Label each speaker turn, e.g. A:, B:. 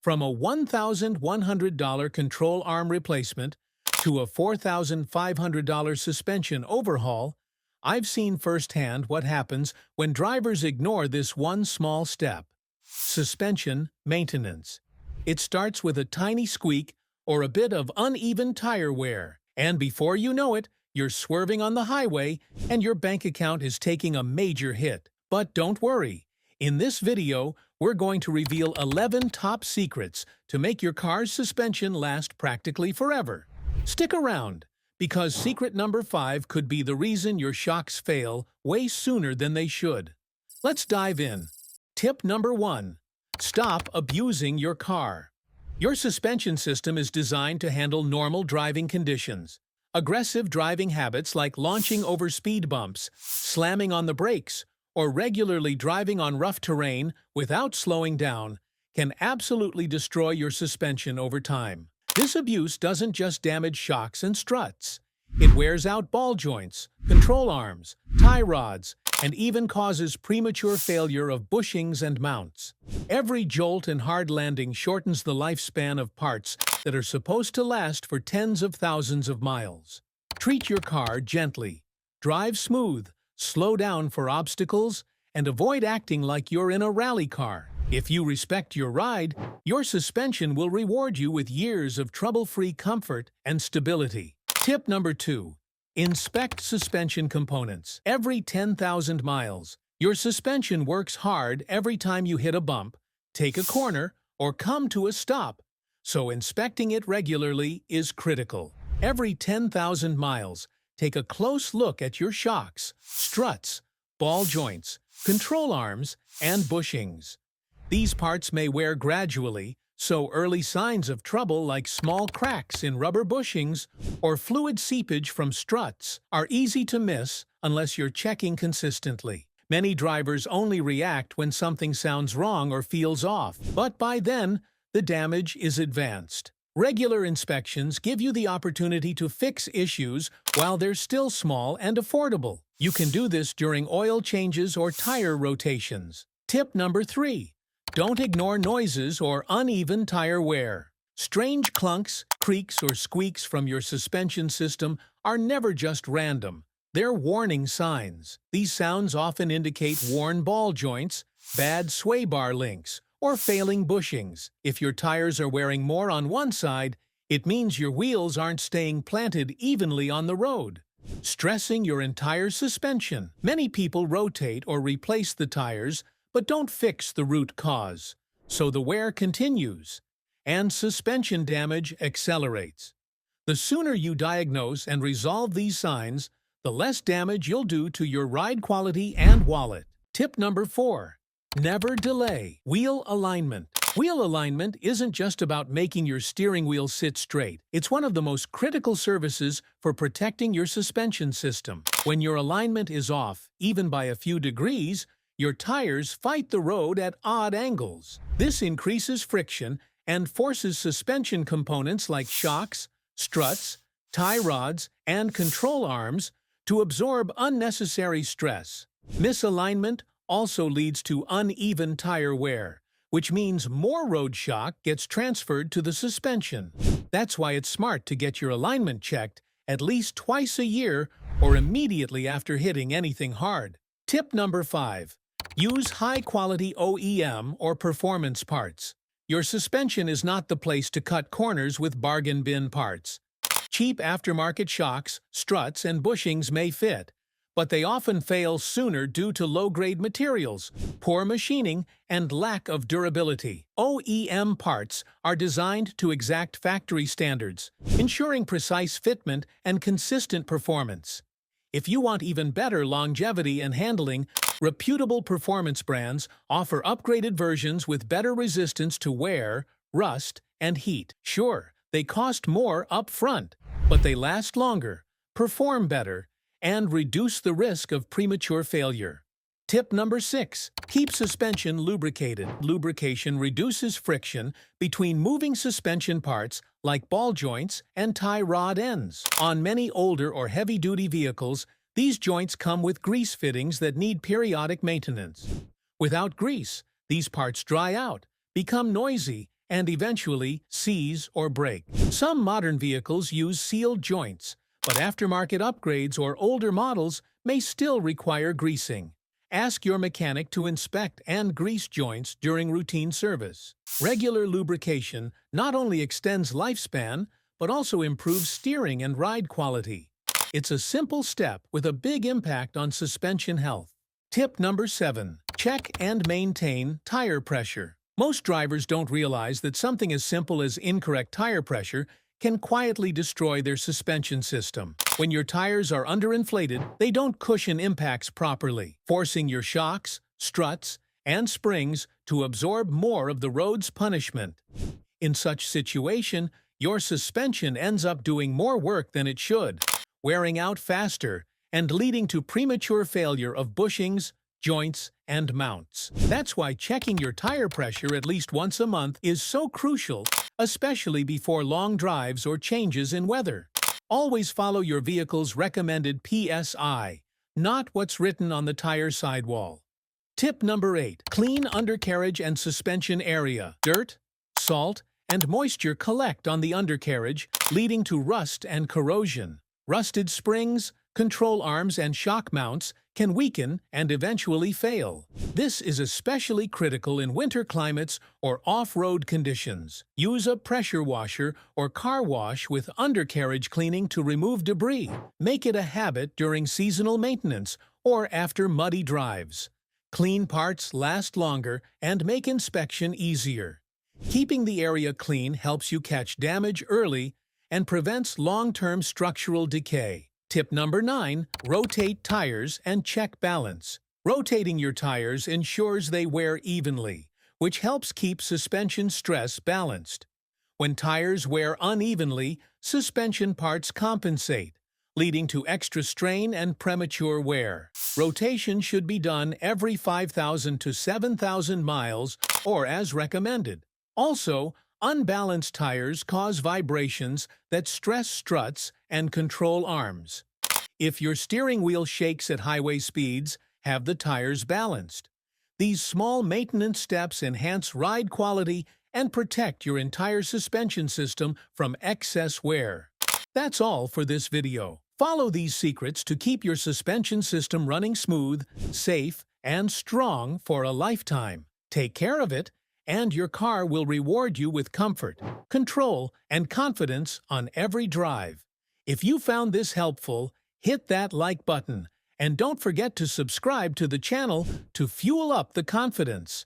A: From a $1,100 control arm replacement to a $4,500 suspension overhaul, I've seen firsthand what happens when drivers ignore this one small step. Suspension maintenance. It starts with a tiny squeak or a bit of uneven tire wear, and before you know it, you're swerving on the highway and your bank account is taking a major hit. But don't worry. In this video, we're going to reveal 11 top secrets to make your car's suspension last practically forever. Stick around, because secret number 5 could be the reason your shocks fail way sooner than they should. Let's dive in. Tip number 1. Stop abusing your car. Your suspension system is designed to handle normal driving conditions. Aggressive driving habits like launching over speed bumps, slamming on the brakes, or regularly driving on rough terrain without slowing down can absolutely destroy your suspension over time. This abuse doesn't just damage shocks and struts. It wears out ball joints, control arms, tie rods, and even causes premature failure of bushings and mounts. Every jolt and hard landing shortens the lifespan of parts that are supposed to last for tens of thousands of miles. Treat your car gently. Drive smooth, slow down for obstacles, and avoid acting like you're in a rally car. If you respect your ride, your suspension will reward you with years of trouble-free comfort and stability. Tip number 2. Inspect suspension components. Every 10,000 miles, your suspension works hard every time you hit a bump, take a corner, or come to a stop, so inspecting it regularly is critical. Every 10,000 miles, take a close look at your shocks, struts, ball joints, control arms, and bushings. These parts may wear gradually, so early signs of trouble like small cracks in rubber bushings or fluid seepage from struts are easy to miss unless you're checking consistently. Many drivers only react when something sounds wrong or feels off, but by then, the damage is advanced. Regular inspections give you the opportunity to fix issues while they're still small and affordable. You can do this during oil changes or tire rotations. Tip number 3. Don't ignore noises or uneven tire wear. Strange clunks, creaks, or squeaks from your suspension system are never just random. They're warning signs. These sounds often indicate worn ball joints, bad sway bar links, or failing bushings. If your tires are wearing more on one side, it means your wheels aren't staying planted evenly on the road, stressing your entire suspension. Many people rotate or replace the tires, but don't fix the root cause, so the wear continues, and suspension damage accelerates. The sooner you diagnose and resolve these signs, the less damage you'll do to your ride quality and wallet. Tip number 4. Never delay. Wheel alignment. Wheel alignment isn't just about making your steering wheel sit straight. It's one of the most critical services for protecting your suspension system. When your alignment is off, even by a few degrees, your tires fight the road at odd angles. This increases friction and forces suspension components like shocks, struts, tie rods, and control arms to absorb unnecessary stress. Misalignment also leads to uneven tire wear, which means more road shock gets transferred to the suspension. That's why it's smart to get your alignment checked at least twice a year or immediately after hitting anything hard. Tip number 5. Use high-quality OEM or performance parts. Your suspension is not the place to cut corners with bargain bin parts. Cheap aftermarket shocks, struts, and bushings may fit, but they often fail sooner due to low-grade materials, poor machining, and lack of durability. OEM parts are designed to exact factory standards, ensuring precise fitment and consistent performance. If you want even better longevity and handling, reputable performance brands offer upgraded versions with better resistance to wear, rust, and heat. Sure, they cost more up front, but they last longer, perform better, and reduce the risk of premature failure. Tip number 6. Keep suspension lubricated. Lubrication reduces friction between moving suspension parts like ball joints and tie rod ends. On many older or heavy-duty vehicles, these joints come with grease fittings that need periodic maintenance. Without grease, these parts dry out, become noisy, and eventually seize or break. Some modern vehicles use sealed joints, but aftermarket upgrades or older models may still require greasing. Ask your mechanic to inspect and grease joints during routine service. Regular lubrication not only extends lifespan, but also improves steering and ride quality. It's a simple step with a big impact on suspension health. Tip number 7. Check and maintain tire pressure. Most drivers don't realize that something as simple as incorrect tire pressure can quietly destroy their suspension system. When your tires are underinflated, they don't cushion impacts properly, forcing your shocks, struts, and springs to absorb more of the road's punishment. In such situation, your suspension ends up doing more work than it should, wearing out faster and leading to premature failure of bushings, joints, and mounts. That's why checking your tire pressure at least once a month is so crucial, especially before long drives or changes in weather. Always follow your vehicle's recommended PSI, not what's written on the tire sidewall. Tip number 8. Clean undercarriage and suspension area. Dirt, salt, and moisture collect on the undercarriage, leading to rust and corrosion. Rusted springs, control arms, and shock mounts can weaken and eventually fail. This is especially critical in winter climates or off-road conditions. Use a pressure washer or car wash with undercarriage cleaning to remove debris. Make it a habit during seasonal maintenance or after muddy drives. Clean parts last longer and make inspection easier. Keeping the area clean helps you catch damage early and prevents long-term structural decay. Tip number 9. Rotate tires and check balance. Rotating your tires ensures they wear evenly, which helps keep suspension stress balanced. When tires wear unevenly, suspension parts compensate, leading to extra strain and premature wear. Rotation should be done every 5,000 to 7,000 miles or as recommended. Also, unbalanced tires cause vibrations that stress struts and control arms. If your steering wheel shakes at highway speeds, have the tires balanced. These small maintenance steps enhance ride quality and protect your entire suspension system from excess wear. That's all for this video. Follow these secrets to keep your suspension system running smooth, safe, and strong for a lifetime. Take care of it, and your car will reward you with comfort, control, and confidence on every drive. If you found this helpful, hit that like button, and don't forget to subscribe to the channel to fuel up the confidence.